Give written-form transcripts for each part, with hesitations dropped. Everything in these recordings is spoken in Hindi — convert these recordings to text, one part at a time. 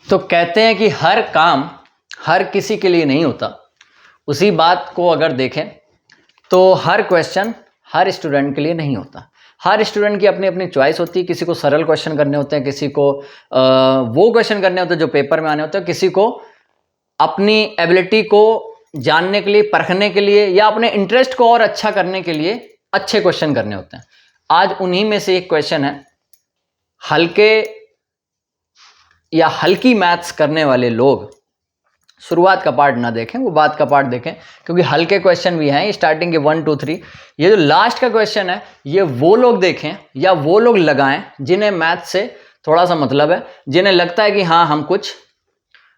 तो कहते हैं कि हर काम हर किसी के लिए नहीं होता। उसी बात को अगर देखें तो हर क्वेश्चन हर स्टूडेंट के लिए नहीं होता। हर स्टूडेंट की अपनी अपनी चॉइस होती है। किसी को सरल क्वेश्चन करने होते हैं, किसी को वो क्वेश्चन करने होते हैं जो पेपर में आने होते हैं, किसी को अपनी एबिलिटी को जानने के लिए, परखने के लिए, या अपने इंटरेस्ट को और अच्छा करने के लिए अच्छे क्वेश्चन करने होते हैं। आज उन्हीं में से एक क्वेश्चन है, हल्के या हल्की मैथ्स करने वाले लोग शुरुआत का पार्ट ना देखें, वो बाद का पार्ट देखें, क्योंकि हल्के क्वेश्चन भी हैं स्टार्टिंग के 1 2 3। ये जो लास्ट का क्वेश्चन है ये वो लोग देखें या वो लोग लगाएं जिन्हें मैथ्स से थोड़ा सा मतलब है, जिन्हें लगता है कि हाँ हम कुछ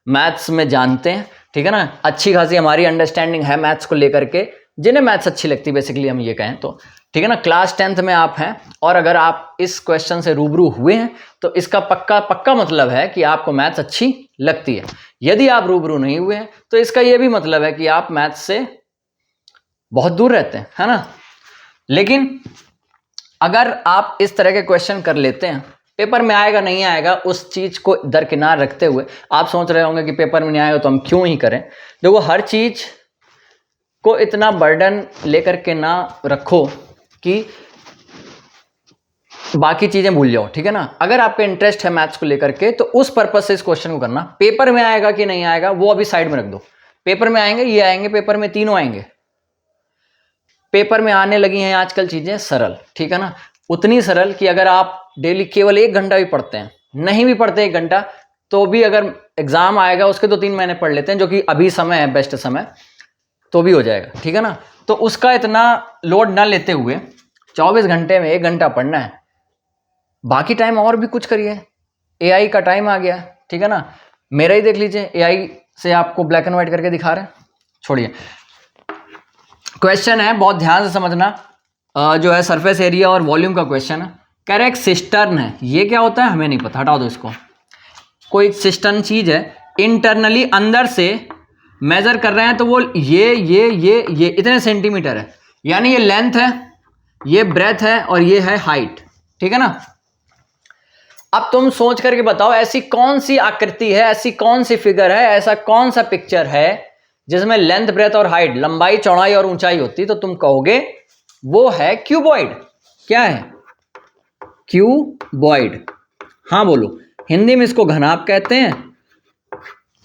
मैथ्स में जानते हैं, ठीक है ना, अच्छी खासी हमारी अंडरस्टैंडिंग है मैथ्स को लेकर के, जिन्हें मैथ्स अच्छी लगती है बेसिकली हम ये कहें तो, ठीक है ना। क्लास 10th में आप हैं और अगर आप इस क्वेश्चन से रूबरू हुए हैं तो इसका पक्का मतलब है कि आपको मैथ्स अच्छी लगती है। यदि आप रूबरू नहीं हुए हैं तो इसका यह भी मतलब है कि आप मैथ्स से बहुत दूर रहते हैं, है ना। लेकिन अगर आप इस तरह के क्वेश्चन कर लेते हैं, पेपर में आएगा नहीं आएगा उस चीज को दरकिनार रखते हुए, आप सोच रहे होंगे कि पेपर में नहीं आएगा तो हम क्यों ही करें। देखो, हर चीज को इतना बर्डन लेकर के ना रखो कि बाकी चीजें भूल जाओ, ठीक है ना। अगर आपका इंटरेस्ट है मैथ्स को लेकर के तो उस पर्पज से इस क्वेश्चन को करना। पेपर में आएगा कि नहीं आएगा वो अभी साइड में रख दो। पेपर में आएंगे, ये आएंगे, पेपर में तीनों आएंगे। पेपर में आने लगी हैं आजकल चीजें सरल, ठीक है ना, उतनी सरल कि अगर आप डेली केवल 1 घंटा भी पढ़ते हैं, नहीं भी पढ़ते 1 घंटा, तो भी अगर एग्जाम आएगा उसके 2-3 महीने पढ़ लेते हैं, जो कि अभी समय है, बेस्ट समय, तो भी हो जाएगा, ठीक है ना। तो उसका इतना लोड ना लेते हुए 24 घंटे में 1 घंटा पढ़ना है, बाकी टाइम और भी कुछ करिए। एआई का टाइम आ गया, ठीक है ना। मेरा ही देख लीजिए, एआई से आपको ब्लैक एंड व्हाइट करके दिखा रहे हैं। छोड़िए, क्वेश्चन है, बहुत ध्यान से समझना, जो है सरफेस एरिया और वॉल्यूम का क्वेश्चन है। कह रहे एक सिस्टर्न है, ये क्या होता है हमें नहीं पता, हटा दो इसको। कोई सिस्टर्न चीज है, इंटरनली अंदर से मेजर कर रहे हैं, तो वो ये इतने सेंटीमीटर है, यानी ये लेंथ है, ये ब्रेथ है और ये है हाइट, ठीक है ना। अब तुम सोच करके बताओ, ऐसी कौन सी आकृति है, ऐसी कौन सी फिगर है, ऐसा कौन सा पिक्चर है जिसमें लेंथ, ब्रेथ और हाइट, लंबाई, चौड़ाई और ऊंचाई होती, तो तुम कहोगे वो है क्यूबॉइड। क्या है? क्यूबॉइड। हाँ बोलो, हिंदी में इसको घनाभ कहते हैं,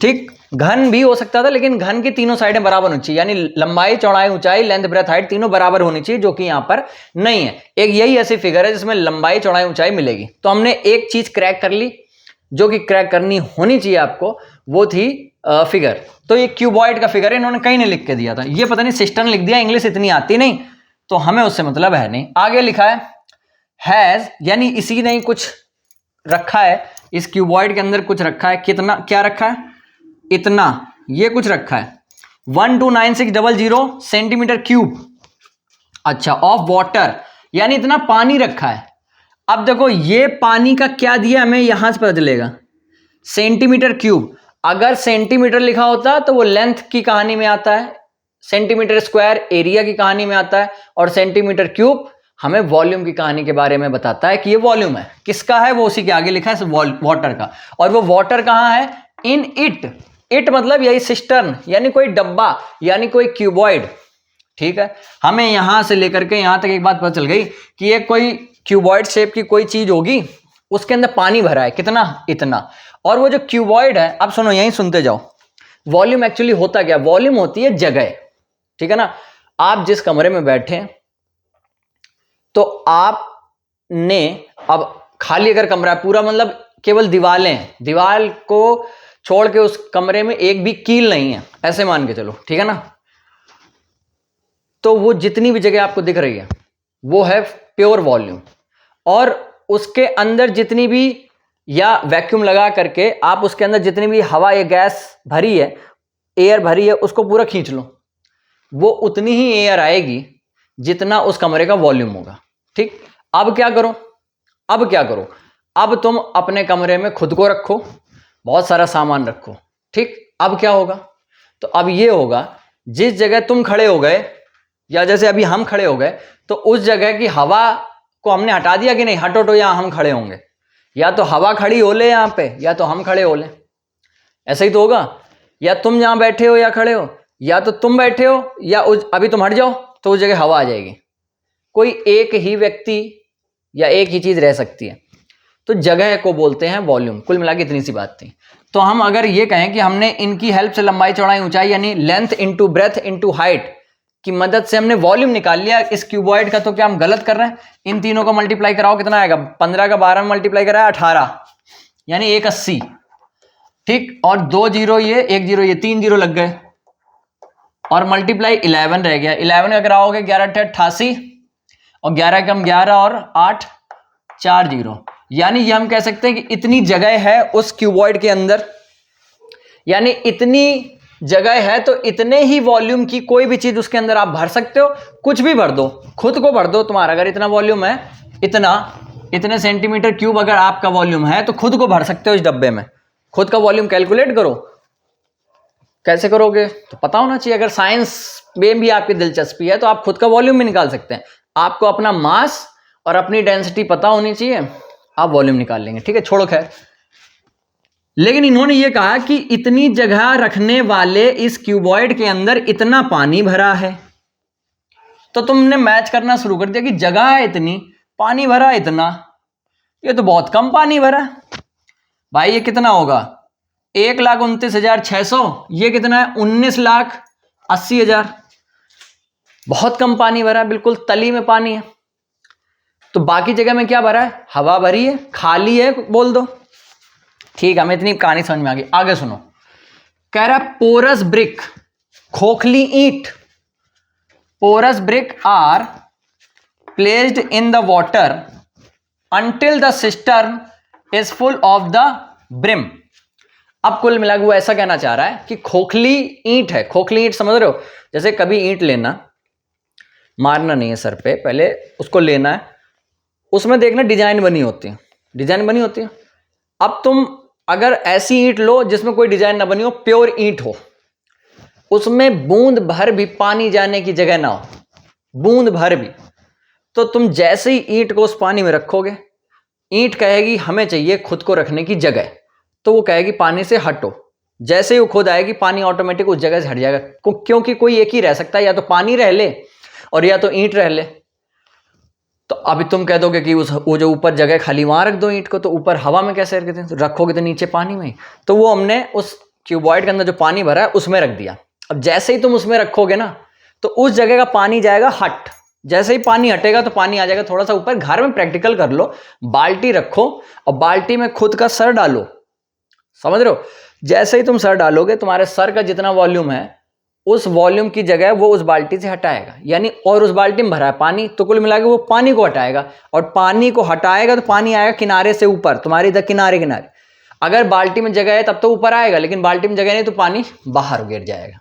ठीक। घन भी हो सकता था, लेकिन घन की तीनों साइडें बराबर होनी चाहिए, यानी लंबाई, चौड़ाई, ऊंचाई, लेंथ, ब्रेथ, हाइट तीनों बराबर होनी चाहिए, जो कि यहां पर नहीं है। एक यही ऐसी फिगर है जिसमें लंबाई, चौड़ाई, ऊंचाई मिलेगी। तो हमने एक चीज क्रैक कर ली जो कि क्रैक करनी होनी चाहिए आपको, वो थी फिगर। तो ये क्यूबॉइड का फिगर है, इन्होंने कहीं नहीं लिख के दिया था, ये पता नहीं सिस्टम लिख दिया, इंग्लिश इतनी आती नहीं तो हमें उससे मतलब है नहीं। आगे लिखा है हैज, यानी इसी ने कुछ रखा है, इस क्यूबॉइड के अंदर कुछ रखा है। कितना, क्या रखा है? इतना, ये कुछ रखा है 129600 सेंटीमीटर क्यूब, अच्छा, ऑफ वाटर, यानी इतना पानी रखा है। अब देखो ये पानी का क्या दिया हमें, यहां से पता चलेगा, सेंटीमीटर क्यूब। अगर सेंटीमीटर लिखा होता तो वो लेंथ की कहानी में आता है, सेंटीमीटर स्क्वायर एरिया की कहानी में आता है, और सेंटीमीटर क्यूब हमें वॉल्यूम की कहानी के बारे में बताता है कि ये वॉल्यूम है। किसका है? वो उसी के आगे लिखा है, वाटर का। और वो वाटर कहां है? In it. इट मतलब यही सिस्टर्न, यानी कोई डब्बा, यानी कोई क्यूबॉइड, ठीक है। हमें यहां से लेकर के यहां तक एक बात पता चल गई कि ये कोई क्यूबॉइड शेप की कोई चीज होगी, उसके अंदर पानी भरा है, कितना? इतना। और वो जो क्यूबॉइड है, अब सुनो, यहीं सुनते जाओ, वॉल्यूम एक्चुअली होता क्या? वॉल्यूम होती है जगह, ठीक है ना। आप जिस कमरे में बैठे हैं तो आपने, अब खाली अगर कमरा पूरा, मतलब केवल दीवारें हैं, दीवार को छोड़ के उस कमरे में एक भी कील नहीं है, ऐसे मान के चलो, ठीक है ना। तो वो जितनी भी जगह आपको दिख रही है वो है प्योर वॉल्यूम, और उसके अंदर जितनी भी, या वैक्यूम लगा करके आप उसके अंदर जितनी भी हवा या गैस भरी है, एयर भरी है, उसको पूरा खींच लो, वो उतनी ही एयर आएगी जितना उस कमरे का वॉल्यूम होगा, ठीक। अब क्या करो, अब क्या करो, अब तुम अपने कमरे में खुद को रखो, बहुत सारा सामान रखो, ठीक। अब क्या होगा? तो अब ये होगा, जिस जगह तुम खड़े हो गए, या जैसे अभी हम खड़े हो गए, तो उस जगह की हवा को हमने हटा दिया कि नहीं, हटो तो यहाँ हम खड़े होंगे, या तो हवा खड़ी हो ले यहाँ पे या तो हम खड़े हो ले, ऐसा ही तो होगा। या तुम जहाँ बैठे हो या खड़े हो, या तो तुम बैठे हो या अभी तुम हट जाओ तो उस जगह हवा आ जाएगी। कोई एक ही व्यक्ति या एक ही चीज रह सकती है। तो जगह को बोलते हैं वॉल्यूम। कुल मिला के इतनी सी बात थी। तो हम अगर ये कहें कि हमने इनकी हेल्प से लंबाई चौड़ाई ऊंचाई यानी length into breadth into height की मदद से हमने वॉल्यूम निकाल लिया इस क्यूबॉइड का, तो क्या हम गलत कर रहे हैं? इन तीनों को मल्टीप्लाई कराओ, कितना आएगा? 15 का 12 में मल्टीप्लाई कराया 18, यानी 180। ठीक, और 2 जीरो ये 1 जीरो ये 3 जीरो लग गए, और मल्टीप्लाई 11 रह गया। 11 का कराओगे 11 88, और 11 कम 11 और 8 4 जीरो, यानी ये हम कह सकते हैं कि इतनी जगह है उस क्यूबॉइड के अंदर, यानी इतनी जगह है तो इतने ही वॉल्यूम की कोई भी चीज उसके अंदर आप भर सकते हो। कुछ भी भर दो, खुद को भर दो। तुम्हारा अगर इतना वॉल्यूम है, इतने सेंटीमीटर क्यूब अगर आपका वॉल्यूम है तो खुद को भर सकते हो इस डब्बे में। खुद का वॉल्यूम कैलकुलेट करो। कैसे करोगे? तो पता होना चाहिए। अगर साइंस में भी आपकी दिलचस्पी है तो आप खुद का वॉल्यूम भी निकाल सकते हैं। आपको अपना मास और अपनी डेंसिटी पता होनी चाहिए, आप वॉल्यूम निकाल लेंगे। ठीक है, छोड़ो खैर। लेकिन इन्होंने ये कहा कि इतनी जगह रखने वाले इस क्यूबॉइड के अंदर इतना पानी भरा है। तो तुमने मैच करना शुरू कर दिया कि जगह है इतनी, पानी भरा इतना, ये तो बहुत कम पानी भरा। भाई ये कितना होगा? 1,29,600। ये कितना है? 19,80,000। बहुत कम पानी भरा है, बिल्कुल तली में पानी है। तो बाकी जगह में क्या भरा है? हवा भरी है, खाली है, बोल दो। ठीक है, हमें इतनी कहानी समझ में आ गई। आगे सुनो, कह रहा पोरस ब्रिक, खोखली ईंट, porous brick are placed in the water until the cistern is full of the brim. अब कुल मिला के वो ऐसा कहना चाह रहा है कि खोखली ईंट है। खोखली ईंट समझ रहे हो? जैसे कभी ईंट लेना, मारना नहीं है सर पे, पहले उसको लेना है, उसमें देखना डिजाइन बनी होती है, डिजाइन बनी होती है। अब तुम अगर ऐसी ईंट लो जिसमें कोई डिजाइन ना बनी हो, प्योर ईंट हो, उसमें बूंद भर भी पानी जाने की जगह ना हो, बूंद भर भी, तो तुम जैसे ही ईंट को उस पानी में रखोगे, ईंट कहेगी हमें चाहिए खुद को रखने की जगह, तो वो कहेगी पानी से हटो। जैसे ही वो खुद आएगी, पानी ऑटोमेटिक उस जगह से हट जाएगा, क्योंकि कोई एक ही रह सकता है, या तो पानी रह ले और या तो ईंट रह ले। तो अभी तुम कह दोगे कि वो जो ऊपर जगह खाली वहां रख दो ईंट को, तो ऊपर हवा में कैसे रखोगे? तो नीचे पानी में ही। तो वो हमने उस क्यूबॉइड के अंदर जो पानी भरा है उसमें रख दिया। अब जैसे ही तुम उसमें रखोगे ना, तो उस जगह का पानी जाएगा हट। जैसे ही पानी हटेगा तो पानी आ जाएगा थोड़ा सा ऊपर। घर में प्रैक्टिकल कर लो, बाल्टी रखो और बाल्टी में खुद का सर डालो, समझ रहे हो? जैसे ही तुम सर डालोगे, तुम्हारे सर का जितना वॉल्यूम है उस वॉल्यूम की जगह वो उस बाल्टी से हटाएगा, यानी, और उस बाल्टी में भरा है पानी, तो कुल मिला के वो पानी को हटाएगा, और पानी को हटाएगा तो पानी आएगा किनारे से ऊपर, तुम्हारे इधर किनारे किनारे। अगर बाल्टी में जगह है तब तो ऊपर आएगा, लेकिन बाल्टी में जगह नहीं तो पानी बाहर गिर जाएगा।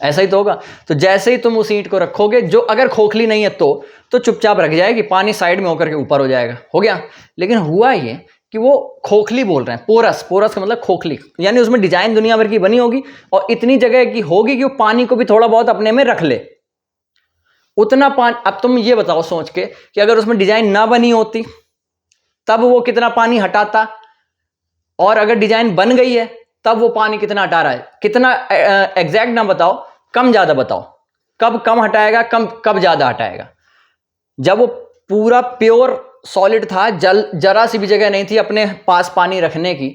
ऐसा ही तो होगा। तो जैसे ही तुम उस ईंट को रखोगे, जो अगर खोखली नहीं है तो चुपचाप रख जाएगी, पानी साइड में होकर के ऊपर हो जाएगा, हो गया। लेकिन हुआ ये कि वो खोखली बोल रहे हैं, पोरस, पोरस का मतलब खोखली, यानी उसमें डिजाइन दुनिया भर की बनी होगी और इतनी जगह की होगी कि वो पानी को भी थोड़ा बहुत अपने में रख ले, उतना पानी। अब तुम ये बताओ सोच के कि अगर उसमें डिजाइन ना बनी होती तब वो कितना पानी हटाता, और अगर डिजाइन बन गई है तब वो पानी कितना हटा रहा है? कितना एग्जैक्ट ना बताओ, कम ज्यादा बताओ। कब कम हटाएगा, कब ज्यादा हटाएगा? जब वो पूरा प्योर सॉलिड था, जरा सी भी जगह नहीं थी अपने पास पानी रखने की,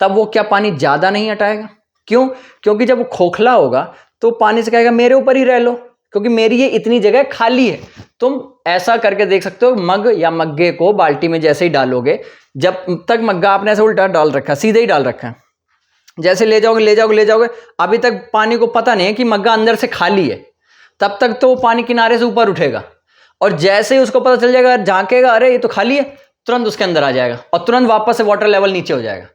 तब वो क्या पानी ज्यादा नहीं हटाएगा? क्यों? क्योंकि जब वो खोखला होगा तो पानी से कहेगा मेरे ऊपर ही रह लो, क्योंकि मेरी ये इतनी जगह खाली है। तुम ऐसा करके देख सकते हो, मग या मग्गे को बाल्टी में जैसे ही डालोगे, जब तक मग्गा आपने ऐसे उल्टा डाल रखा, सीधे ही डाल रखा है, जैसे ले जाओगे, अभी तक पानी को पता नहीं है कि मग्गा अंदर से खाली है, तब तक तो वो पानी किनारे से ऊपर उठेगा, और जैसे ही उसको पता चल जाएगा, झांकेगा अरे ये तो खाली है, तुरंत उसके अंदर आ जाएगा और तुरंत वापस से वाटर लेवल नीचे हो जाएगा।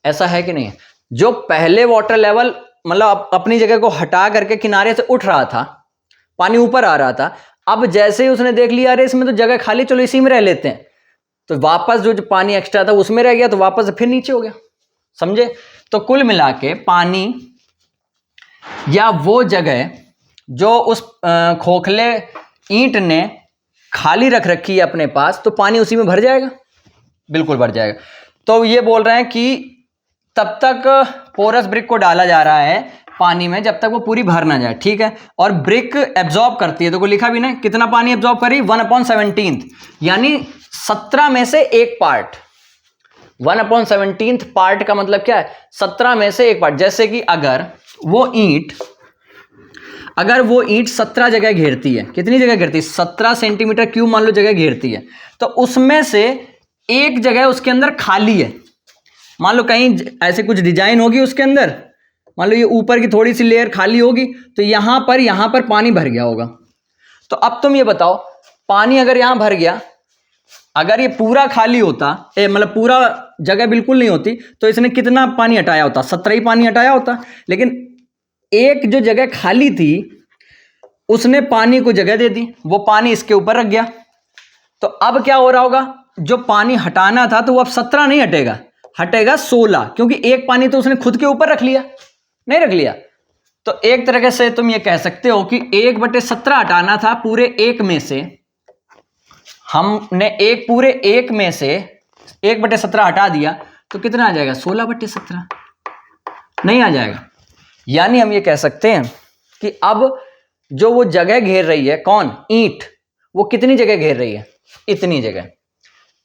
ऐसा है कि नहीं है? जो पहले वाटर लेवल मतलब अपनी जगह को हटा करके किनारे से उठ रहा था, पानी ऊपर आ रहा था, अब जैसे ही उसने देख लिया अरे इसमें तो जगह खाली, चलो इसी में रह लेते हैं, तो वापस जो पानी एक्स्ट्रा था उसमें रह गया, तो वापस फिर नीचे हो गया। समझे? तो कुल मिला के पानी या वो जगह जो उस खोखले ईंट ने खाली रख रखी है अपने पास, तो पानी उसी में भर जाएगा, बिल्कुल भर जाएगा। तो ये बोल रहे हैं कि तब तक पोरस ब्रिक को डाला जा रहा है पानी में जब तक वो पूरी भर ना जाए, ठीक है। और ब्रिक एब्जॉर्ब करती है, तो कोई लिखा भी ना कितना पानी एब्जॉर्ब करी, 1/17, यानी 17 में से एक पार्ट। 1/17 पार्ट का मतलब क्या है, 17 में से एक पार्ट। जैसे कि अगर वो ईंट 17 जगह घेरती है, कितनी जगह घेरती है, 17 सेंटीमीटर क्यूब मान लो जगह घेरती है, तो उसमें से एक जगह उसके अंदर खाली है। मान लो कहीं ऐसे कुछ डिजाइन होगी उसके अंदर, मान लो ये ऊपर की थोड़ी सी लेयर खाली होगी, तो यहां पर पानी भर गया होगा। तो अब तुम ये बताओ, पानी अगर यहां भर गया, अगर ये पूरा खाली होता, मतलब पूरा जगह बिल्कुल नहीं होती, तो इसने कितना पानी हटाया होता, 17 ही पानी हटाया होता। लेकिन एक जो जगह खाली थी उसने पानी को जगह दे दी, वो पानी इसके ऊपर रख गया। तो अब क्या हो रहा होगा, जो पानी हटाना था तो वो अब 17 नहीं हटेगा, हटेगा 16, क्योंकि एक पानी तो उसने खुद के ऊपर रख लिया, नहीं रख लिया। तो एक तरीके से तुम ये कह सकते हो कि 1/17 हटाना था पूरे एक में से, हमने पूरे एक में से 1/17 हटा दिया, तो कितना आ जाएगा, 16/17 नहीं आ जाएगा। यानी हम ये कह सकते हैं कि अब जो वो जगह घेर रही है, कौन, ईंट, वो कितनी जगह घेर रही है, इतनी जगह,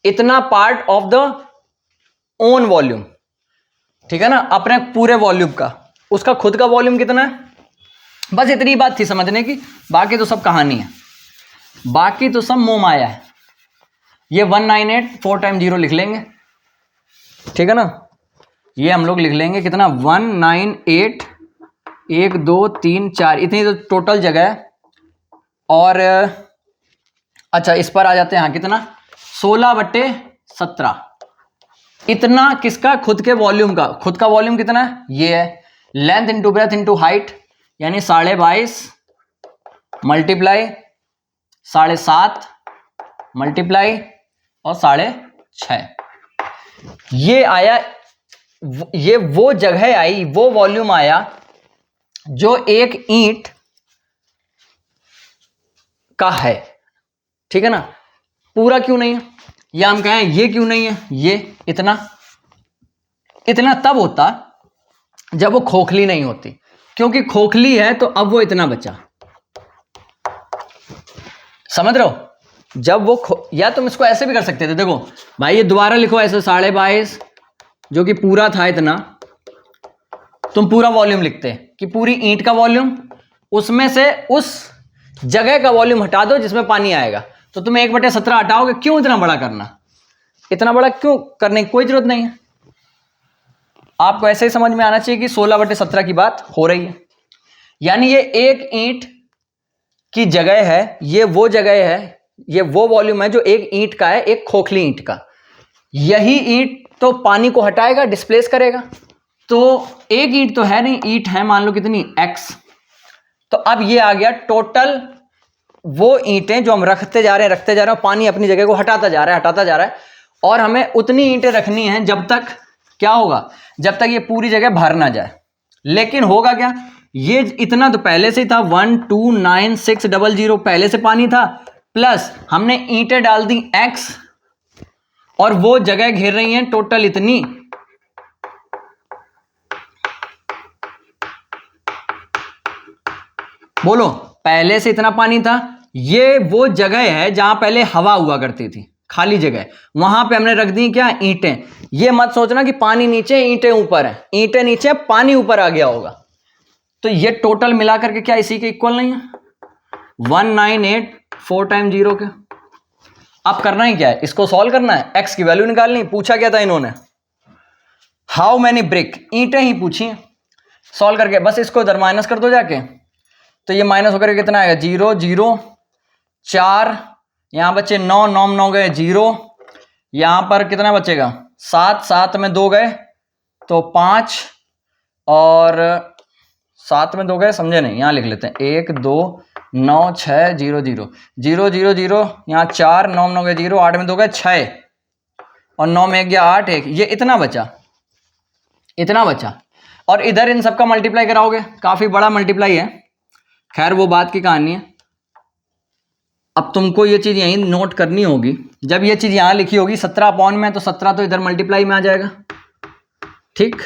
इतना part of the own volume, ठीक है ना, अपने पूरे वॉल्यूम का, उसका खुद का वॉल्यूम कितना है। बस इतनी बात थी समझने की, बाकी तो सब कहानी है, बाकी तो सब मोह माया है। ये 198 4 टाइम 0 लिख लेंगे, ठीक है ना, ये हम लोग लिख लेंगे कितना, 198 1 2 3 4, इतनी तो टोटल जगह है। और अच्छा इस पर आ जाते हैं, हाँ कितना, 16/17, इतना किसका, खुद के वॉल्यूम का। खुद का वॉल्यूम कितना है, ये है, length into breadth into height, यानी 22.5 मल्टीप्लाई 7.5 मल्टीप्लाई और 6.5, ये आया, ये वो जगह आई, वो वॉल्यूम आया जो एक ईंट का है, ठीक है ना। पूरा क्यों नहीं है, या हम कहें ये क्यों नहीं है, ये इतना तब होता जब वो खोखली नहीं होती, क्योंकि खोखली है तो अब वो इतना बचा, समझ रहे हो। जब वो या तुम इसको ऐसे भी कर सकते थे, देखो भाई ये दोबारा लिखो ऐसे, 22.5 जो कि पूरा था इतना, तुम पूरा वॉल्यूम लिखते कि पूरी ईंट का वॉल्यूम, उसमें से उस जगह का वॉल्यूम हटा दो जिसमें पानी आएगा, तो तुम 1/17 हटाओगे, क्यों इतना बड़ा करना, इतना बड़ा क्यों करने की कोई जरूरत नहीं है। आपको ऐसे ही समझ में आना चाहिए कि 16/17 की बात हो रही है, यानी ये एक ईंट की जगह है, ये वो जगह है, ये वो वॉल्यूम है जो एक ईंट का है, एक खोखली ईंट का। यही ईंट तो पानी को हटाएगा, डिस्प्लेस करेगा। तो एक ईंट तो है नहीं, ईंट है मान लो कितनी, x। तो अब ये आ गया टोटल वो ईंटें जो हम रखते जा रहे हैं, पानी अपनी जगह को हटाता जा रहा है, और हमें उतनी ईंटें रखनी हैं जब तक क्या होगा, जब तक ये पूरी जगह भर ना जाए। लेकिन होगा क्या, ये इतना तो पहले से ही था, 129,600 पहले से पानी था, प्लस हमने ईंटें डाल दी x, और वो जगह घेर रही हैं टोटल इतनी, बोलो पहले से इतना पानी था। ये वो जगह है जहां पहले हवा हुआ करती थी, खाली जगह, वहां पे हमने रख दी क्या, ईंटें। ये मत सोचना कि पानी नीचे ईंटें ऊपर है, ईंटें नीचे पानी ऊपर आ गया होगा। तो ये टोटल मिलाकर के क्या इसी के इक्वल नहीं है, 198 4 टाइम 0 के। अब करना ही क्या है, इसको सॉल्व करना है, x की वैल्यू निकालनी। पूछा क्या था इन्होंने, हाउ मैनी ब्रिक, ईंटें ही पूछी, सॉल्व करके बस इसको इधर माइनस कर दो जाके, तो ये माइनस होकर कितना आएगा, 0 0 4, यहां बचे 9 9 9 गए 0, यहां पर कितना बचेगा 7 7 में 2 गए तो 5, और 7 में 2 गए, समझे नहीं, यहां लिख लेते हैं 1 2 9 6 0 0 0 0 0, यहाँ 4 9 9 गए 0, 8 में 2 गए 6, और 9 में 1 गया 8 1, ये इतना बचा। और इधर इन सबका मल्टीप्लाई कराओगे, काफी बड़ा मल्टीप्लाई है, खैर वो बात की कहानी है। अब तुमको ये चीज़ यहीं नोट करनी होगी, जब ये चीज़ यहाँ लिखी होगी 17 अपॉन में, तो 17 तो इधर मल्टीप्लाई में आ जाएगा, ठीक।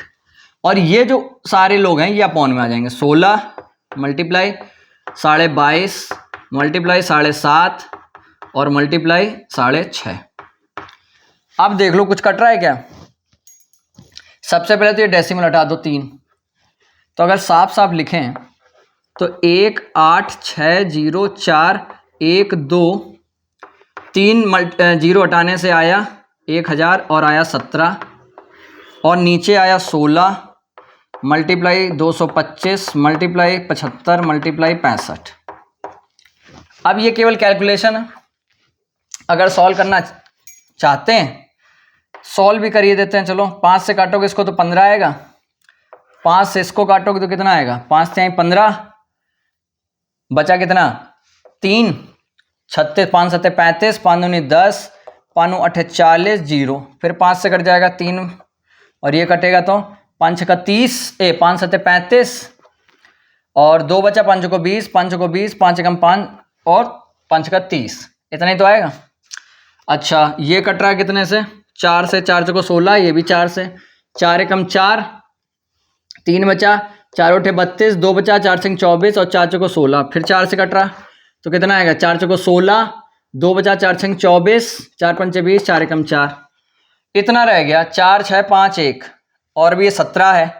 और ये जो सारे लोग हैं ये अपॉन में आ जाएंगे, 16 मल्टीप्लाई 22.5 मल्टीप्लाई 7.5 और मल्टीप्लाई 6.5। अब देख लो कुछ कट रहा है क्या। सबसे पहले तो ये डेसिमल हटा दो 3, तो अगर साफ साफ लिखें तो 1 8 6 0 4 1 2 3 जीरो हटाने से आया 1000 और आया 17 और नीचे आया 16 मल्टीप्लाई 225 मल्टीप्लाई 75 मल्टीप्लाई 65। अब ये केवल कैलकुलेशन है, अगर सॉल्व करना चाहते हैं सॉल्व भी करिए देते हैं। चलो 5 से काटोगे इसको तो 15 आएगा, 5 से इसको काटोगे तो कितना आएगा, 5 से 15 बचा कितना 3 36 5 7 35 5 9 10 5 9 8 40 0, फिर 5 से कट जाएगा 3 और ये कटेगा तो 5 का 30 5 7 35 और 2 बचा 5 को 20 5 को 20 5 कम 5 और 5 का 30, इतना ही तो आएगा। अच्छा ये कट रहा है कितने से, 4 से, 4 को 16, ये भी 4 से, 4 कम 4 3 बचा 4 8 32 2 बचा 4 से 24 और 4 को 16, फिर 4 से कट रहा तो कितना आएगा, 4 को 16 2 बचा 4 से 24 4 5 20 4 कम 4, इतना रह गया 4 6 5 1 और भी ये 17 है।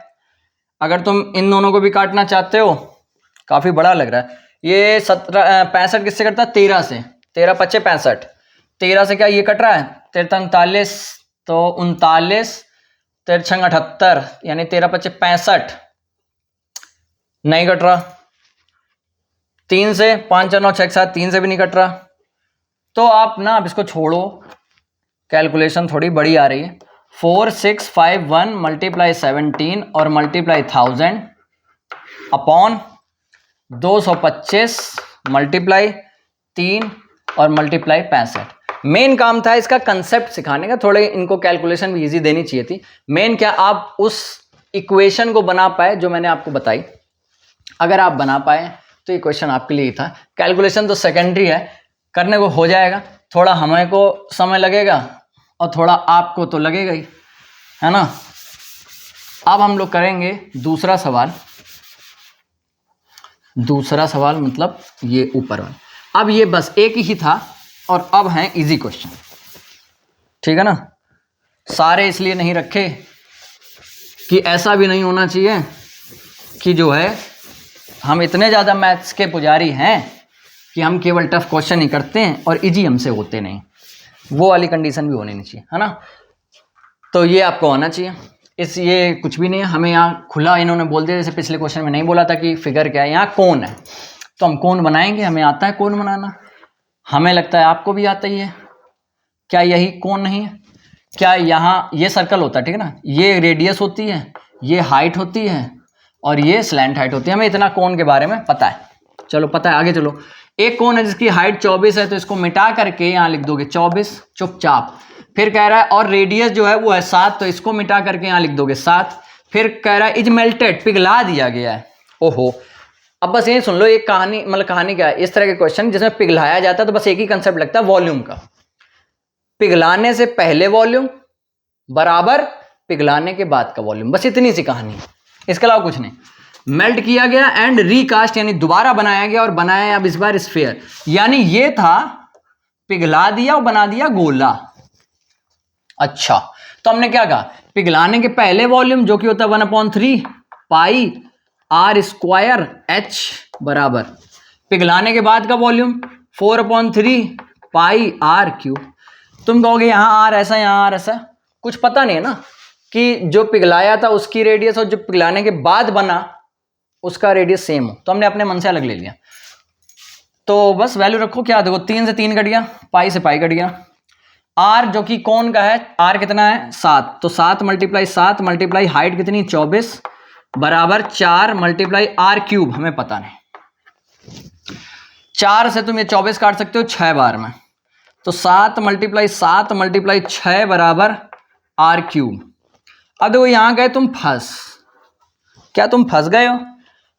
अगर तुम इन दोनों को भी काटना चाहते हो, काफ़ी बड़ा लग रहा है ये 65 किससे कटता है, 13 से, 13 5 65, 13 से क्या ये कट रहा है 13 39 तो 39 13 78 यानी 13 5 65 नहीं कट रहा, 3 से 5 9 6 7 3 से भी नहीं कट रहा, तो आप ना अब इसको छोड़ो, कैलकुलेशन थोड़ी बड़ी आ रही है। 4 6 5 1 मल्टीप्लाई 17 और मल्टीप्लाई 1000 अपॉन 225 मल्टीप्लाई 3 और मल्टीप्लाई 65। मेन काम था इसका कंसेप्ट सिखाने का, थोड़े इनको कैलकुलेशन भी इजी देनी चाहिए थी। मेन क्या आप उस इक्वेशन को बना पाए जो मैंने आपको बताई, अगर आप बना पाए तो इक्वेशन आपके लिए ही था। कैलकुलेशन तो सेकेंडरी है, करने को हो जाएगा, थोड़ा हमें को समय लगेगा और थोड़ा आपको तो लगेगा ही, है ना। अब हम लोग करेंगे दूसरा सवाल, दूसरा सवाल मतलब ये ऊपर वाला। अब ये बस एक ही था और अब हैं इजी क्वेश्चन, ठीक है ना। सारे इसलिए नहीं रखे कि ऐसा भी नहीं होना चाहिए कि जो है हम इतने ज़्यादा मैथ्स के पुजारी हैं कि हम केवल टफ क्वेश्चन ही करते हैं और इजी हमसे होते नहीं, वो वाली कंडीशन भी होनी नहीं चाहिए, है ना। तो ये आपको आना चाहिए, इस ये कुछ भी नहीं है, हमें यहाँ खुला इन्होंने बोल दिया, जैसे पिछले क्वेश्चन में नहीं बोला था कि फिगर क्या है, यहाँ कौन है तो हम कौन बनाएंगे, हमें आता है कौन बनाना, हमें लगता है आपको भी आता ही है। क्या यही कौन नहीं है, क्या यहाँ ये सर्कल होता है, ठीक है ना, ये रेडियस होती है, ये हाइट होती है और ये स्लैंट हाइट होती है, हमें इतना कोण के बारे में पता है। चलो पता है, आगे चलो। एक कोण है जिसकी हाइट 24 है तो इसको मिटा करके यहाँ लिख दोगे 24 चुपचाप। फिर कह रहा है और रेडियस जो है वो है 7 तो इसको मिटा करके यहाँ लिख दोगे 7। फिर कह रहा है इज मेल्टेड, पिघला दिया गया है। ओहो, अब बस ये सुन लो, एक कहानी, मतलब कहानी क्या है, इस तरह के क्वेश्चन जिसमें पिघलाया जाता है तो बस एक ही कंसेप्ट लगता है वॉल्यूम का, पिघलाने से पहले वॉल्यूम बराबर पिघलाने के बाद का वॉल्यूम, बस इतनी सी कहानी है, इसके अलावा कुछ नहीं। मेल्ट किया गया एंड रीकास्ट यानी दोबारा बनाया गया और बनाया अब इस बार स्फीयर, यानी ये था पिघला दिया और बना दिया गोला। अच्छा, तो हमने क्या कहा, पिघलाने के पहले वॉल्यूम जो कि होता है 1/3 पाई आर स्क्वायर एच बराबर, पिघलाने के बाद का वॉल्यूम 4/3 पाई आर क्यूब। तुम कहोगे यहाँ आर ऐसा यहाँ आर ऐसा, कुछ पता नहीं है ना कि जो पिघलाया था उसकी रेडियस और जो पिघलाने के बाद बना उसका रेडियस सेम हो, तो हमने अपने मन से अलग ले लिया। तो बस वैल्यू रखो, क्या देखो 3 से 3 कट गया, पाई से पाई कट गया। आर जो कि कौन का है, आर कितना है 7, तो 7 मल्टीप्लाई 7 मल्टीप्लाई हाइट कितनी 24 बराबर 4 मल्टीप्लाई आर क्यूब, हमें पता नहीं। 4 से तुम ये 24 काट सकते हो 6 बार में, तो 7 मल्टीप्लाई 7 मल्टीप्लाई 6 बराबर आर क्यूब। अब देखो यहां गए तुम फंस, क्या तुम फंस गए हो,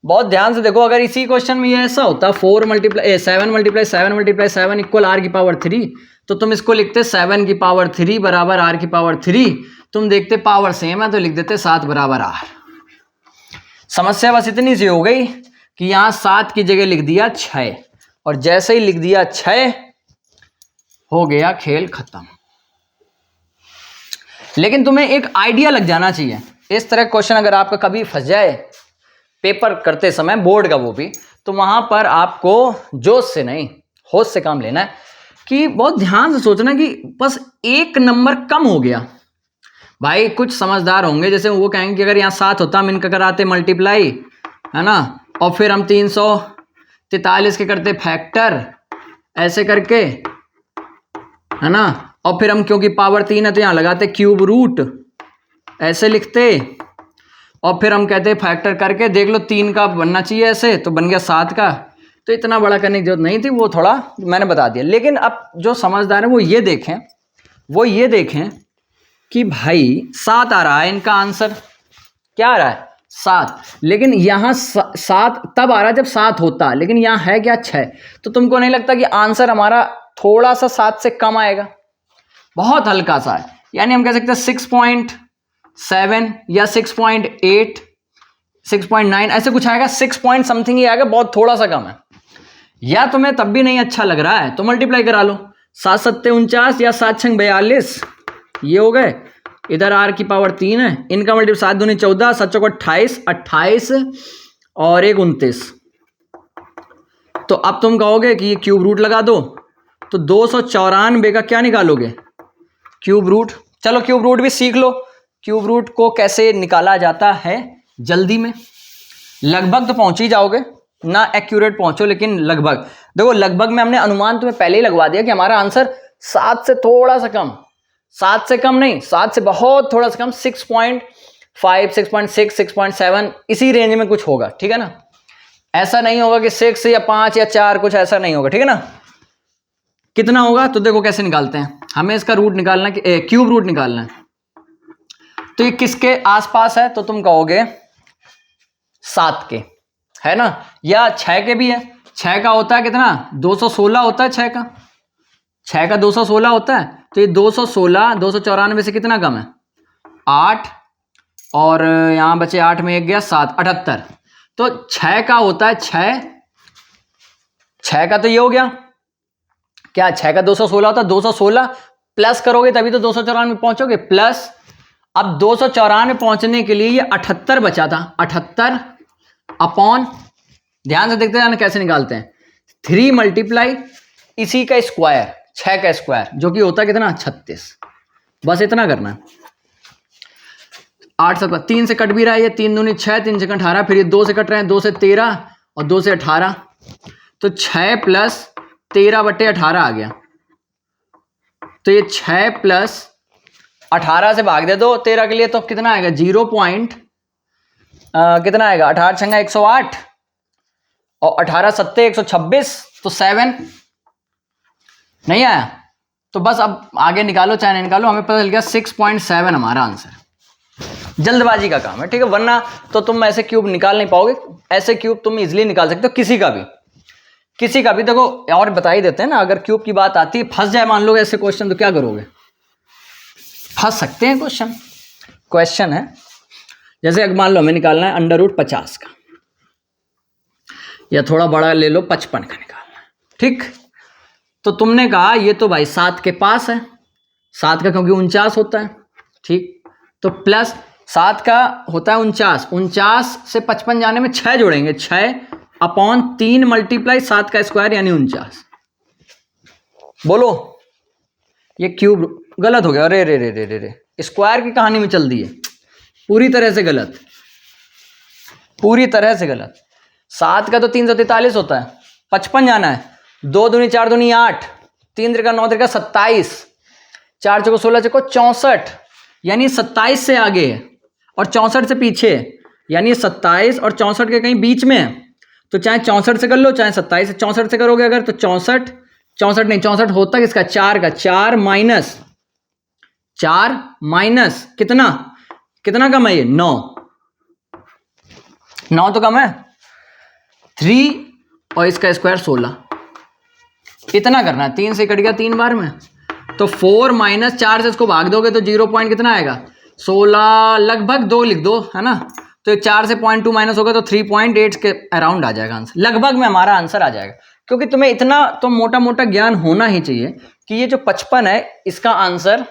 बहुत ध्यान से देखो, अगर इसी क्वेश्चन में ये ऐसा होता 4 multiply 7 multiply 7 multiply 7 equal R की पावर 3, तो तुम इसको लिखते 7 की पावर 3 बराबर आर की पावर 3, तुम देखते पावर सेम है तो लिख देते 7 बराबर आर। समस्या बस इतनी सी हो गई कि यहां 7 की जगह लिख दिया 6, और जैसे ही लिख दिया 6 हो गया खेल खत्म। लेकिन तुम्हें एक आइडिया लग जाना चाहिए, इस तरह क्वेश्चन अगर आपका कभी फंस जाए पेपर करते समय, बोर्ड का वो भी, तो वहां पर आपको जोश से नहीं होश से काम लेना है कि बहुत ध्यान से सोचना कि बस एक नंबर कम हो गया। भाई कुछ समझदार होंगे, जैसे वो कहेंगे कि अगर यहाँ 7 होता हम इनका कराते मल्टीप्लाई, है ना, और फिर हम 343 के करते फैक्टर ऐसे करके, है ना, और फिर हम क्योंकि पावर 3 है तो यहाँ लगाते क्यूब रूट ऐसे लिखते, और फिर हम कहते फैक्टर करके देख लो 3 का बनना चाहिए ऐसे, तो बन गया 7 का। तो इतना बड़ा करने की जरूरत नहीं थी, वो थोड़ा मैंने बता दिया। लेकिन अब जो समझदार है वो ये देखें कि भाई 7 आ रहा है, इनका आंसर क्या आ रहा है 7, लेकिन यहाँ 7 तब आ रहा है जब 7 होता, लेकिन यहाँ है क्या 6, तो तुमको नहीं लगता कि आंसर हमारा थोड़ा सा 7 से कम आएगा, बहुत हल्का सा है, यानी हम कह सकते हैं 6.7 या 6.8 6.9 ऐसे कुछ आएगा, 6 पॉइंट समथिंग ही आएगा, बहुत थोड़ा सा कम है। या तुम्हें तब भी नहीं अच्छा लग रहा है तो मल्टीप्लाई करा लो, 7 सत्ते 49 या 7 छंग 42 ये हो गए, इधर आर की पावर 3 है, इनका मल्टीप्लाई 7 दूनी 14 7 चौको 28 28 और 1 29। तो अब तुम कहोगे कि ये क्यूब रूट लगा दो, तो 294 का क्या निकालोगे क्यूब रूट। चलो क्यूब रूट भी सीख लो, क्यूब रूट को कैसे निकाला जाता है जल्दी में, लगभग तो पहुंच ही जाओगे ना, एक्यूरेट पहुंचो लेकिन लगभग। देखो लगभग में हमने अनुमान तुम्हें पहले ही लगवा दिया कि हमारा आंसर 7 से थोड़ा सा कम, 7 से कम नहीं, 7 से बहुत थोड़ा सा कम, 6.5 6.6 6.7 इसी रेंज में कुछ होगा, ठीक है ना। ऐसा नहीं होगा कि 6 या 5 या 4, कुछ ऐसा नहीं होगा, ठीक है ना। कितना होगा तो देखो कैसे निकालते हैं, हमें इसका रूट निकालना है, क्यूब रूट निकालना है। तो ये किसके आसपास है, तो तुम कहोगे 7 के, है ना, या 6 के भी है। 6 का होता है कितना 216 होता है, 6 का 216 होता है, तो ये 216 294 से कितना कम है 8, और यहां बचे 8 में 1 गया 7 78। तो 6 का होता है 6 का तो ये हो गया क्या, 6 का 216 होता है, 216 प्लस करोगे तभी तो 294 पहुंचोगे, प्लस अब 294 पहुंचने के लिए ये 78 बचा था, 78 अपॉन, ध्यान से देखते हैं कैसे निकालते हैं, 3 मल्टीप्लाई इसी का स्क्वायर 6 का स्क्वायर जो कि होता है कितना 36, बस इतना करना है। 8 7 3 से कट भी रहा है, ये 3 दूनी 6 3 से 18, फिर ये 2 से कट रहे हैं, 2 से 13 और 2 से 18, तो 6 प्लस 13/18 आ गया। तो ये 6 प्लस 18 से भाग दे दो 13 के लिए, तो कितना आएगा 0 पॉइंट कितना आएगा 18 छंगा 108 और 18 सत्ते 126, तो 7 नहीं आया। तो बस अब आगे निकालो चाहे नहीं निकालो, हमें पता चल गया 6.7 हमारा आंसर। जल्दबाजी का काम है, ठीक है, वरना तो तुम ऐसे क्यूब निकाल नहीं पाओगे, ऐसे क्यूब तुम इजीली निकाल सकते हो किसी का भी। देखो और बता ही देते हैं ना, अगर क्यूब की बात आती है फंस जाए मान लो ऐसे क्वेश्चन, तो क्या करोगे, फंस सकते हैं क्वेश्चन है। जैसे अगर मान लो हमें निकालना है √50 का, या थोड़ा बड़ा ले लो 55 का निकालना है, ठीक। तो तुमने कहा ये तो भाई 7 के पास है, 7 का क्योंकि 49 होता है, ठीक, तो प्लस 7 का होता है 49 से 55 जाने में 6 जोड़ेंगे, 6 अपॉन 3 मल्टीप्लाई 7 का स्क्वायर यानी 49। बोलो ये क्यूब गलत हो गया, अरे रे रे रे रे रे, स्क्वायर की कहानी में चल दी है, पूरी तरह से गलत, पूरी तरह से गलत। 7 का तो 343 होता है, 55 जाना है, 2 दूनी 4 दूनी 8, 3 त्रिका 9 त्रिका 27, 4 चौको 16 चौको 64, यानी 27 से आगे है और 64 से पीछे, यानी 27 और 64 के कहीं बीच में है। तो चाहे 64 से कर लो, चाहे 27 से 64 से करोगे अगर, तो 64 होता किसका 4 का, 4 माइनस कितना कम है ये 9 तो कम है, 3 और इसका स्क्वायर 16, इतना करना है। 3 से कट गया 3 बार में, तो 4 माइनस 4 से इसको भाग दोगे तो 0 पॉइंट कितना आएगा 16, लगभग 2 लिख दो, है ना। तो 4 से 0.2 माइनस होगा तो 3.8 के अराउंड आ जाएगा आंसर, लगभग में हमारा आंसर आ जाएगा। क्योंकि तुम्हें इतना तो मोटा मोटा ज्ञान होना ही चाहिए कि ये जो 55 है इसका आंसर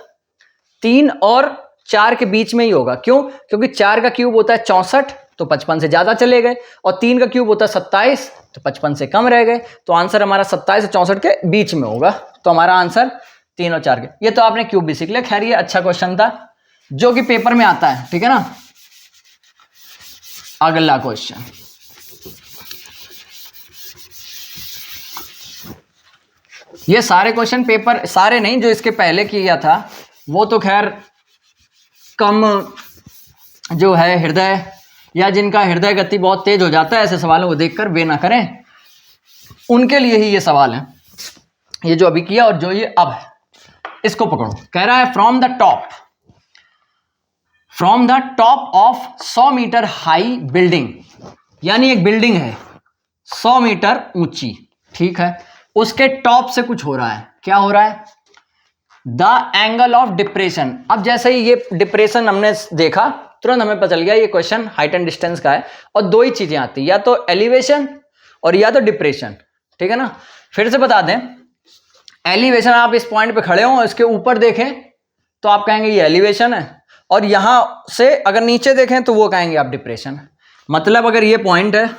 3 और 4 के बीच में ही होगा। क्यों? क्योंकि 4 का क्यूब होता है 64, तो 55 से ज्यादा चले गए, और 3 का क्यूब होता है 27, तो 55 से कम रह गए। तो आंसर हमारा 27 से 64 के बीच में होगा। तो हमारा आंसर 3 और 4 के। ये तो आपने क्यूब भी सीख लिया। खैर ये अच्छा क्वेश्चन था जो कि पेपर में आता है, ठीक है ना। अगला क्वेश्चन, ये सारे क्वेश्चन पेपर, सारे नहीं, जो इसके पहले किया था वो तो खैर कम जो है हृदय, या जिनका हृदय गति बहुत तेज हो जाता है ऐसे सवालों को देखकर, वे ना करें, उनके लिए ही ये सवाल है। ये जो अभी किया और जो ये अब है, इसको पकड़ो। कह रहा है from the top of 100 metre high building, यानी एक बिल्डिंग है 100 मीटर ऊंची, ठीक है, उसके टॉप से कुछ हो रहा है। क्या हो रहा है? The angle of depression. अब जैसे ही ये डिप्रेशन हमने देखा तुरंत हमें पता चल गया ये क्वेश्चन हाइट एंड डिस्टेंस का है, और दो ही चीजें आती है, या तो एलिवेशन और या तो डिप्रेशन, ठीक है ना। फिर से बता दें, एलिवेशन आप इस पॉइंट पे खड़े हो, इसके ऊपर देखें तो आप कहेंगे ये एलिवेशन है, और यहां से अगर नीचे देखें तो वो कहेंगे आप डिप्रेशन। मतलब अगर ये पॉइंट है,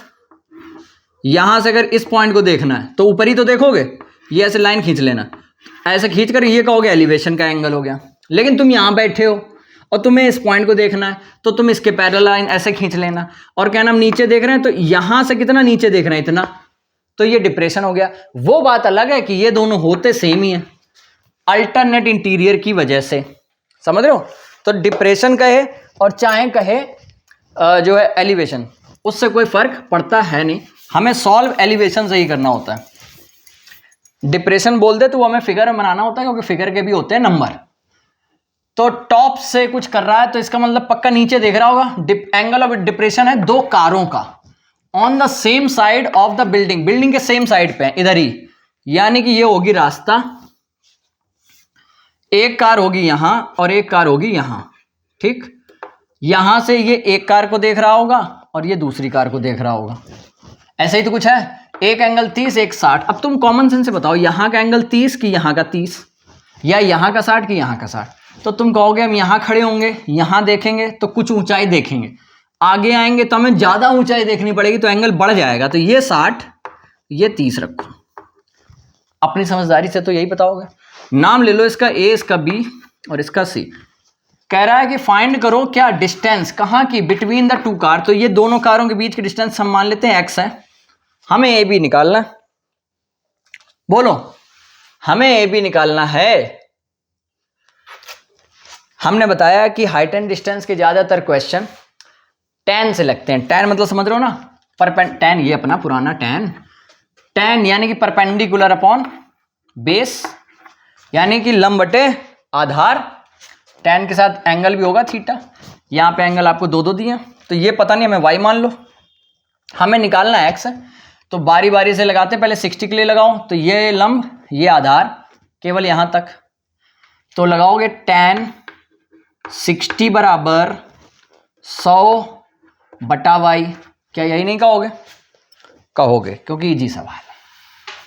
यहां से अगर इस पॉइंट को देखना है तो ऊपर ही तो देखोगे, ये ऐसे लाइन खींच लेना, ऐसे खींच कर ये कहोगे एलिवेशन का एंगल हो गया। लेकिन तुम यहां बैठे हो और तुम्हें इस पॉइंट को देखना है तो तुम इसके पैरेलल लाइन ऐसे खींच लेना, और क्या नाम नीचे देख रहे हैं तो यहां से कितना नीचे देख रहे हैं इतना, तो ये डिप्रेशन हो गया। वो बात अलग है कि ये दोनों होते सेम ही है अल्टरनेट इंटीरियर की वजह से, समझ रहे हो। तो डिप्रेशन कहे और चाहे कहे जो है एलिवेशन, उससे कोई फर्क पड़ता है नहीं। हमें सॉल्व एलिवेशन से ही करना होता है। डिप्रेशन बोल दे तो वो हमें फिगर में बनाना होता है, क्योंकि फिगर के भी होते हैं नंबर। तो टॉप से कुछ कर रहा है तो इसका मतलब पक्का नीचे देख रहा होगा। एंगल ऑफ डिप्रेशन है दो कारों का on the same side of the building, building के सेम साइड पे इधर ही, यानी कि ये होगी रास्ता, एक कार होगी यहां और एक कार होगी यहां, ठीक। यहां से ये एक कार को देख रहा होगा और ये दूसरी कार को देख रहा होगा, ऐसा ही तो कुछ है। एक एंगल 30 एक 60। अब तुम कॉमन सेंस से बताओ, यहां का एंगल 30 कि यहां का 30, या यहां का 60 कि यहां का 60। तो तुम कहोगे हम यहां खड़े होंगे, यहां देखेंगे तो कुछ ऊंचाई देखेंगे, आगे आएंगे तो हमें ज्यादा ऊंचाई देखनी पड़ेगी, तो एंगल बढ़ जाएगा। तो ये 60 ये 30 रखो। अपनी समझदारी से तो यही बताओगे। नाम ले लो इसका ए, इसका बी और इसका सी। कह रहा है कि फाइंड करो क्या डिस्टेंस, कहां की, बिटवीन द टू कार। तो ये दोनों कारों के बीच की डिस्टेंस हम मान लेते हैं एक्स है, हमें ए बी निकालना है। बोलो, हमें ए बी निकालना है। हमने बताया कि हाइट एंड डिस्टेंस के ज्यादातर क्वेश्चन tan से लगते हैं। tan मतलब समझ रहे हो ना, tan ये अपना पुराना tan यानी कि परपेंडिकुलर अपॉन बेस, यानी कि लंब बटे आधार। tan के साथ एंगल भी होगा थीटा, यहाँ पे एंगल आपको दो दिए, तो ये पता नहीं हमें y मान लो, हमें निकालना x है। तो बारी बारी से लगाते हैं, पहले 60 के लिए लगाओ, तो ये लंब ये आधार केवल यहां तक, तो लगाओगे tan 60 बराबर 100/y। क्या यही नहीं कहोगे? कहोगे, क्योंकि इजी सवाल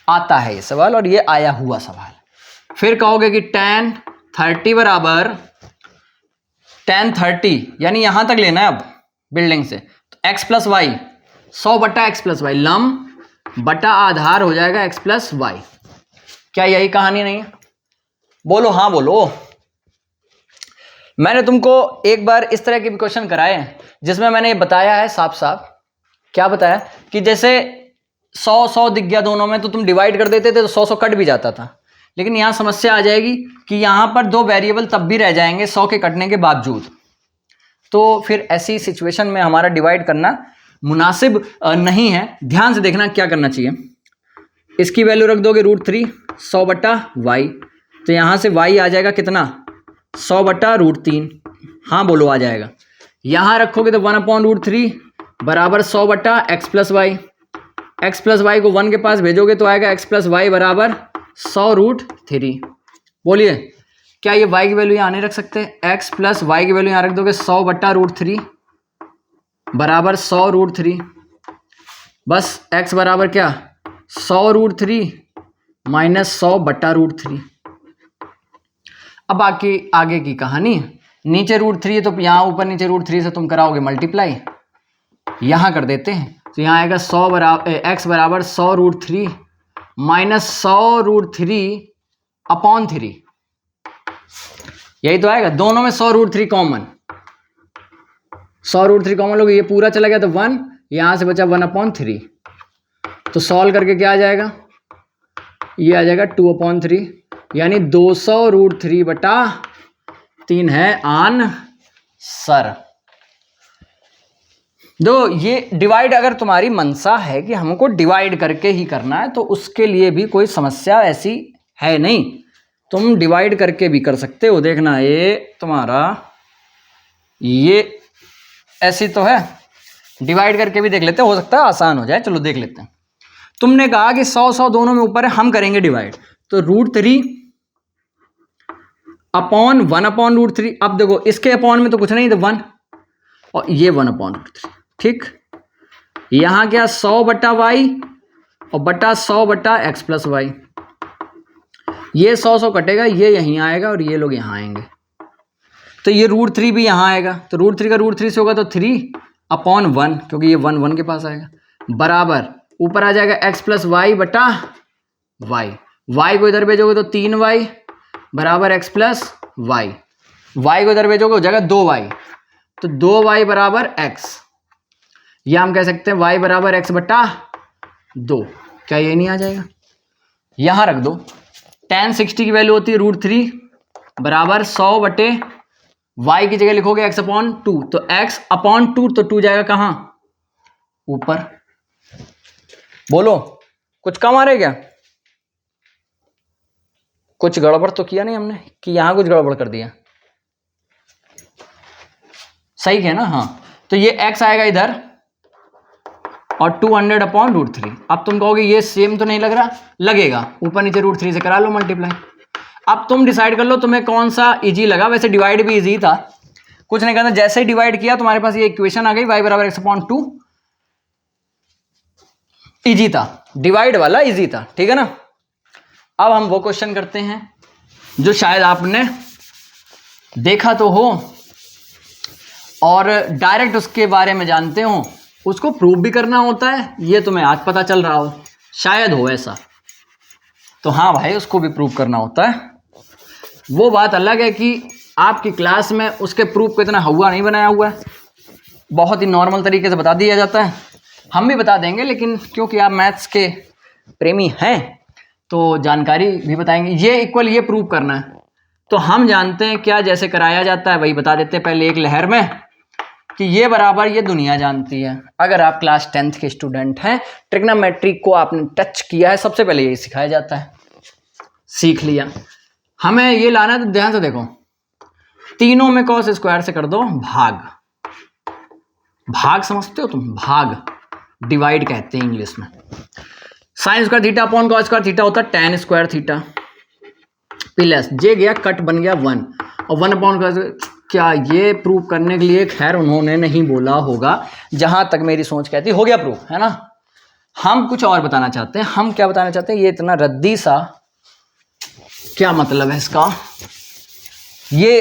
आता है ये सवाल, और ये आया हुआ सवाल। फिर कहोगे कि tan 30 बराबर tan 30 यानी यहां तक लेना है अब बिल्डिंग से, तो x plus y, 100/x plus y, लंब बटा आधार हो जाएगा x प्लस वाई। क्या यही कहानी नहीं है? बोलो हाँ बोलो। मैंने तुमको एक बार इस तरह के भी क्वेश्चन कराए हैं जिसमें मैंने ये बताया है साफ साफ, क्या बताया कि जैसे 100 दिख गया दोनों में तो तुम डिवाइड कर देते थे तो 100 कट भी जाता था। लेकिन यहां समस्या आ जाएगी कि यहां पर दो वेरिएबल तब भी रह जाएंगे 100 के कटने के बावजूद, तो फिर ऐसी सिचुएशन में हमारा डिवाइड करना मुनासिब नहीं है। ध्यान से देखना क्या करना चाहिए। इसकी वैल्यू रख दोगे √3 100/y, तो यहां से y आ जाएगा कितना 100/√3। हाँ बोलो आ जाएगा। यहां रखोगे तो 1/√3 बराबर 100/x plus y, x plus y को 1 के पास भेजोगे तो आएगा एक्स प्लस वाई बराबर 100√3। बोलिए क्या ये y की वैल्यू यहाँ नहीं रख सकते? एक्स प्लस वाई की वैल्यू यहाँ रख दोगे 100/√3 बराबर 100√3। बस x बराबर क्या 100√3 माइनस 100/√3। अब आगे की कहानी, नीचे √3 है तो यहाँ ऊपर नीचे √3 से तुम कराओगे मल्टीप्लाई, यहाँ कर देते हैं तो यहाँ आएगा x बराबर 100√3 माइनस 100√3/3। यही तो आएगा, दोनों में 100√3 कॉमन, 100√3 कॉमन लोग, ये पूरा चला गया तो 1, यहाँ से बचा 1/3। तो सॉल्व करके क्या आ जाएगा? ये आ जाएगा 2/3, यानी 200√3/3 है आंसर। दो ये डिवाइड अगर तुम्हारी मंशा है कि हमको डिवाइड करके ही करना है तो उसके लिए भी कोई समस्या ऐसी है नहीं, तुम डिवाइड करके भी कर सकते हो। देखना ये तुम्हारा ये ऐसी तो है, डिवाइड करके भी देख लेते हैं, हो सकता है आसान हो जाए। चलो देख लेते हैं। तुमने कहा कि 100 दोनों में ऊपर है, हम करेंगे डिवाइड, तो √3/1/√3। अब देखो इसके अपॉन में तो कुछ नहीं तो 1 और ये 1/√3, ठीक। यहां क्या 100/y और बटा 100/x प्लस वाई, ये 100 कटेगा, ये यहीं आएगा और ये लोग यहां आएंगे, तो ये √3 भी यहां आएगा, तो √3 का √3 से होगा तो 3/1 क्योंकि ये 1 के पास आएगा, बराबर ऊपर आ जाएगा x प्लस वाई बटा वाई, y को इधर भेजोगे तो 3y बराबर x प्लस वाई, y को इधर भेजोगे हो जाएगा 2y, तो 2y बराबर x, या हम कह सकते हैं y बराबर x बटा 2। क्या ये नहीं आ जाएगा? यहां रख दो, tan 60 की वैल्यू होती है √3 बराबर 100/y की जगह लिखोगे x/2, तो x/2, तो 2 जाएगा कहां? ऊपर। बोलो कुछ कम आ रहा है क्या? कुछ गड़बड़ तो किया नहीं हमने कि यहां कुछ गड़बड़ कर दिया? सही है ना? हाँ, तो ये x आएगा इधर और 200/√3। अब तुम कहोगे ये सेम तो नहीं लग रहा, लगेगा, ऊपर नीचे √3 से करा लो मल्टीप्लाई। अब तुम डिसाइड कर लो तुम्हें कौन सा इजी लगा। वैसे डिवाइड भी इजी था, कुछ नहीं करना, जैसे ही डिवाइड किया तुम्हारे पास ये इक्वेशन आ गई, y बराबर x/2। इजी था, डिवाइड वाला इजी था, ठीक है ना। अब हम वो क्वेश्चन करते हैं जो शायद आपने देखा तो हो और डायरेक्ट उसके बारे में जानते हो, उसको प्रूव भी करना होता है, ये तुम्हें आज पता चल रहा हो, शायद हो ऐसा। तो हाँ भाई, उसको भी प्रूव करना होता है। वो बात अलग है कि आपकी क्लास में उसके प्रूफ को इतना हवा नहीं बनाया हुआ है, बहुत ही नॉर्मल तरीके से बता दिया जाता है। हम भी बता देंगे, लेकिन क्योंकि आप मैथ्स के प्रेमी हैं तो जानकारी भी बताएंगे। ये इक्वल ये प्रूव करना है तो हम जानते हैं क्या, जैसे कराया जाता है वही बता देते हैं पहले एक लहर में कि ये बराबर, ये दुनिया जानती है। अगर आप क्लास 10th के स्टूडेंट हैं, ट्रिग्नोमेट्री को आपने टच किया है, सबसे पहले यही सिखाया जाता है, सीख लिया। हमें ये लाना है तो ध्यान से देखो, तीनों में cos स्क्वायर से कर दो भाग, भाग समझते हो तुम? भाग डिवाइड कहते हैं इंग्लिश में। Sine square theta upon cos square theta होता है tan स्क्वायर थीटा, प्लस जे गया कट बन गया 1 और 1/cos। क्या ये प्रूव करने के लिए खैर उन्होंने नहीं बोला होगा, जहां तक मेरी सोच कहती, हो गया प्रूफ, है ना। हम कुछ और बताना चाहते हैं। हम क्या बताना चाहते हैं? ये इतना रद्दी सा क्या मतलब है इसका? ये